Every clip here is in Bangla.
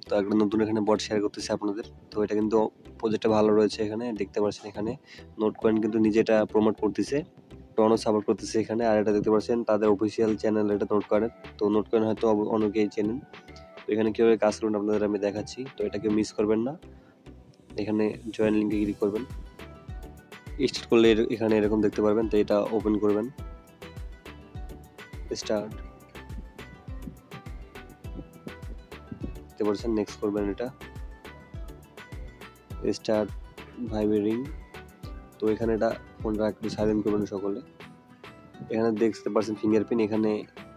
তো একটা নতুন এখানে বট শেয়ার করতেছি আপনাদের। তো এটা কিন্তু প্রজেক্টটা ভালো রয়েছে, এখানে দেখতে পাচ্ছেন এখানে নোট কয়েন কিন্তু নিজে এটা প্রমোট করতেছে, টনও সাপোর্ট করতেছে এখানে। আর এটা দেখতে পাচ্ছেন তাদের অফিসিয়াল চ্যানেল, এটা নোট কয়েনের। তো নোট কয়েন হয়তো অনেকেই চেনেন। তো এখানে কীভাবে কাজ করবেন আপনাদের আমি দেখাচ্ছি, তো এটাকে মিস করবেন না। এখানে জয়েন লিঙ্কে ক্লিক করবেন, স্টার্ট করলে এখানে এরকম দেখতে পারবেন। তো এটা ওপেন করবেন, স্টার্ট দেখতে পাচ্ছেন, নেক্সট করবেন, এটা স্টার্ট ভাইব্রেটিং। তো এখানে এটা ফোনটা একটু সাইলেন্ট করবেন সকলে। এখানে দেখতে পাচ্ছেন ফিঙ্গারপ্রিন্ট, এখানে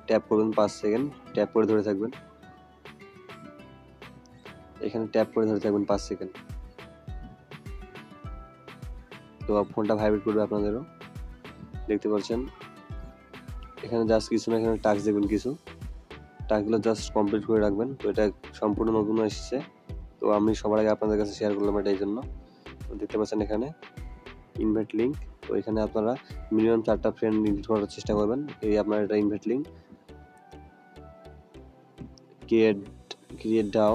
ট্যাপ করবেন 5 সেকেন্ড, ট্যাপ করে ধরে থাকবেন। এখানে ট্যাপ করে ধরে থাকবেন 5 সেকেন্ড। তো ফোনটা ভাইব্রেট করবে আপনাদেরও, দেখতে পাচ্ছেন। এখানে জাস্ট কিছু না, এখানে টাস্ক দেখবেন, কিছু টাস্কগুলো জাস্ট কমপ্লিট করে রাখবেন। তো এটা সম্পূর্ণ নতুন এসেছে, তো আমি সবার আগে আপনাদের কাছে শেয়ার করলাম এটা এই জন্য। তো দেখতে পাচ্ছেন এখানে ইনভাইট লিঙ্ক। তো এখানে আপনারা মিনিমাম 4টা ফ্রেন্ড ইনভাইট করার চেষ্টা করবেন। এই আপনার এটা ইনভাইট লিঙ্ক, ক্রিয়েট ডাও।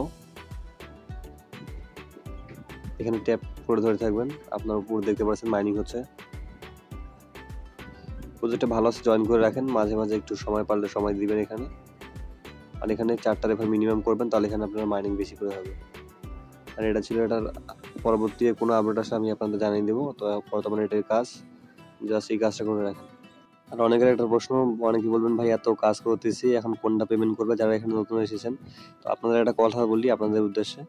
এখানে ট্যাপ করে ধরে থাকবেন, আপনার উপর দেখতে পাচ্ছেন মাইনিং হচ্ছে। প্রজেক্টটা ভালো আছে, জয়েন করে রাখেন, মাঝে মাঝে একটু সময় পারলে সময় দিবেন এখানে। আর এখানে 4টা রেফার মিনিমাম করবেন, তাহলে এখানে আপনার মাইনিং বেশি করে হবে। আর এটা ছিল, এটার পরবর্তী কোনো আপডেট আসলে আমি আপনাদের জানিয়ে দেবো। তো বর্তমানে এটার কাজ, জাস্ট এই কাজটা করে রাখেন। আর অনেকের একটা প্রশ্ন, অনেকে বলবেন ভাই এত কাজ করতেছি, এখন কোনটা পেমেন্ট করবে যারা এখানে নতুন এসেছেন। তো আপনাদের একটা কথা বলি আপনাদের উদ্দেশ্যে,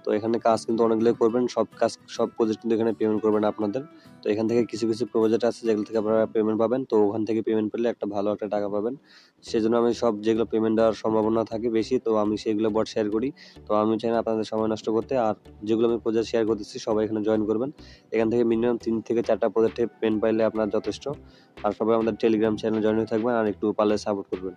তো এখানে কাজ কিন্তু অনেকগুলো করবেন, সব কাজ সব প্রজেক্ট কিন্তু এখানে পেমেন্ট করবেন আপনাদের। তো এখান থেকে কিছু কিছু প্রজেক্ট আছে যেগুলো থেকে আপনারা পেমেন্ট পাবেন, তো ওখান থেকে পেমেন্ট পেলে একটা ভালো একটা টাকা পাবেন। সেজন্য আমি সব যেগুলো পেমেন্ট দেওয়ার সম্ভাবনা থাকে বেশি, তো আমি সেগুলো বট শেয়ার করি। তো আমি চাই না আপনাদের সময় নষ্ট করতে। আর যেগুলো আমি প্রজেক্ট শেয়ার করতেছি সবাই এখানে জয়েন করবেন। এখান থেকে মিনিমাম 3 থেকে 4টা প্রজেক্টে পেমেন্ট পাইলে আপনার যথেষ্ট। আর সবাই আমাদের টেলিগ্রাম চ্যানেল জয়েন হয়ে থাকবেন, আর একটু পারলে সাপোর্ট করবেন।